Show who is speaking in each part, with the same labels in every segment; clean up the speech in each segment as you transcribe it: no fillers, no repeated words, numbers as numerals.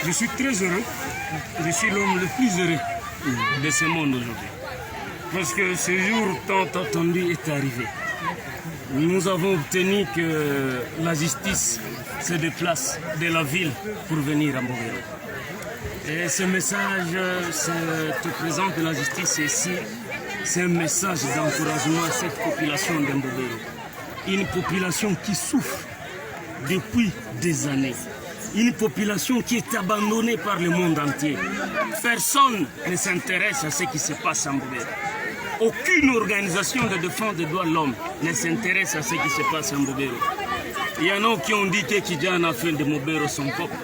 Speaker 1: Je suis très heureux. Je suis l'homme le plus heureux de ce monde aujourd'hui. Parce que ce jour tant attendu est arrivé. Nous avons obtenu que la justice se déplace de la ville pour venir à Mbobero. Et ce message te présente de la justice ici. C'est un message d'encouragement à cette population de Mbobero. Une population qui souffre depuis des années. Une population qui est abandonnée par le monde entier. Personne ne s'intéresse à ce qui se passe à Mbobero. Aucune organisation de défense des droits de l'homme ne s'intéresse à ce qui se passe à Mbobero. Il y en a qui ont dit que Kidjan a fait de Mbobero son peuple.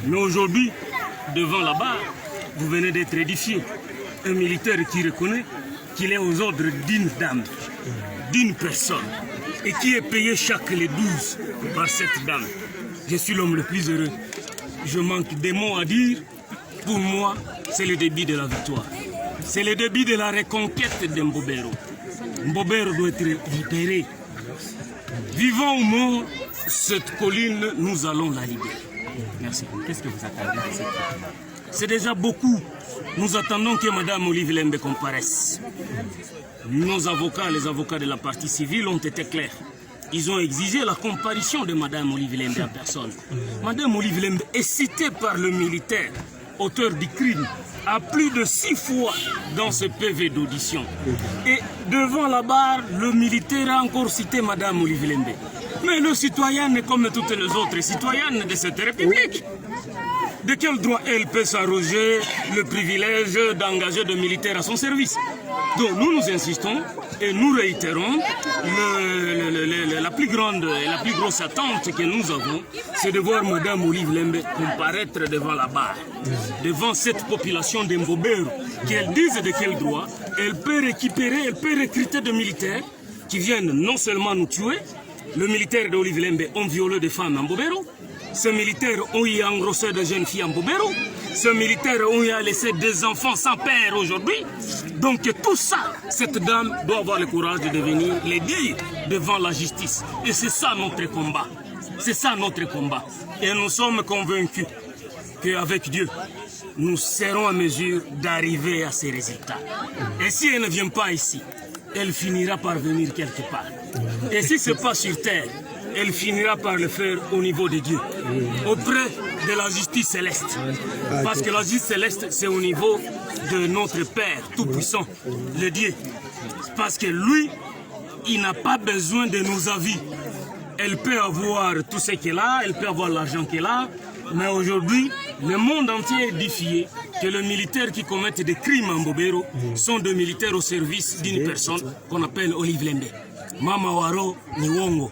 Speaker 1: Mais aujourd'hui, devant la barre, vous venez d'être édifié. Un militaire qui reconnaît qu'il est aux ordres d'une dame, d'une personne, et qui est payé chaque les 12 par cette dame. Je suis l'homme le plus heureux. Je manque des mots à dire. Pour moi, c'est le début de la victoire. C'est le début de la reconquête de Mbobero. Mbobero doit être libéré. Vivant ou mort, cette colline, nous allons la libérer. Merci.
Speaker 2: Qu'est-ce que vous attendez de cette colline?
Speaker 1: C'est déjà beaucoup. Nous attendons que Mme Olive Lembe comparaisse. Nos avocats, les avocats de la partie civile ont été clairs. Ils ont exigé la comparution de Mme Olive Lembe en personne. Mme Olive Lembe est citée par le militaire, auteur du crime, à plus de 6 fois dans ce PV d'audition. Et devant la barre, le militaire a encore cité Mme Olive Lembe. Mais le citoyen est comme toutes les autres citoyennes de cette République. De quel droit elle peut s'arroger le privilège d'engager des militaires à son service? Donc nous insistons et nous réitérons la plus grande et la plus grosse attente que nous avons, c'est de voir Mme Olive Lembe comparaître devant la barre, devant cette population de Mbobero, qu'elle dise de quel droit elle peut récupérer, elle peut recruter des militaires qui viennent non seulement nous tuer. Le militaire d'Olive Lembe ont violé des femmes en Mbobero. Ces militaires ont eu engrossé des jeunes filles en Mbobero. Ces militaires ont eu laissé des enfants sans père aujourd'hui. Donc tout ça, cette dame doit avoir le courage de venir les dire devant la justice. Et c'est ça notre combat. C'est ça notre combat. Et nous sommes convaincus qu'avec Dieu, nous serons en mesure d'arriver à ces résultats. Et si elle ne vient pas ici, elle finira par venir quelque part. Et si ce n'est pas sur terre, elle finira par le faire au niveau de Dieu, auprès de la justice céleste. Parce que la justice céleste, c'est au niveau de notre Père Tout-Puissant, le Dieu. Parce que lui, il n'a pas besoin de nos avis. Elle peut avoir tout ce qu'elle a, elle peut avoir l'argent qu'elle a, mais aujourd'hui, le monde entier est édifié que les militaires qui commettent des crimes en Mbobero sont des militaires au service d'une personne qu'on appelle Olive Lembe. Mama Waro ni uongo.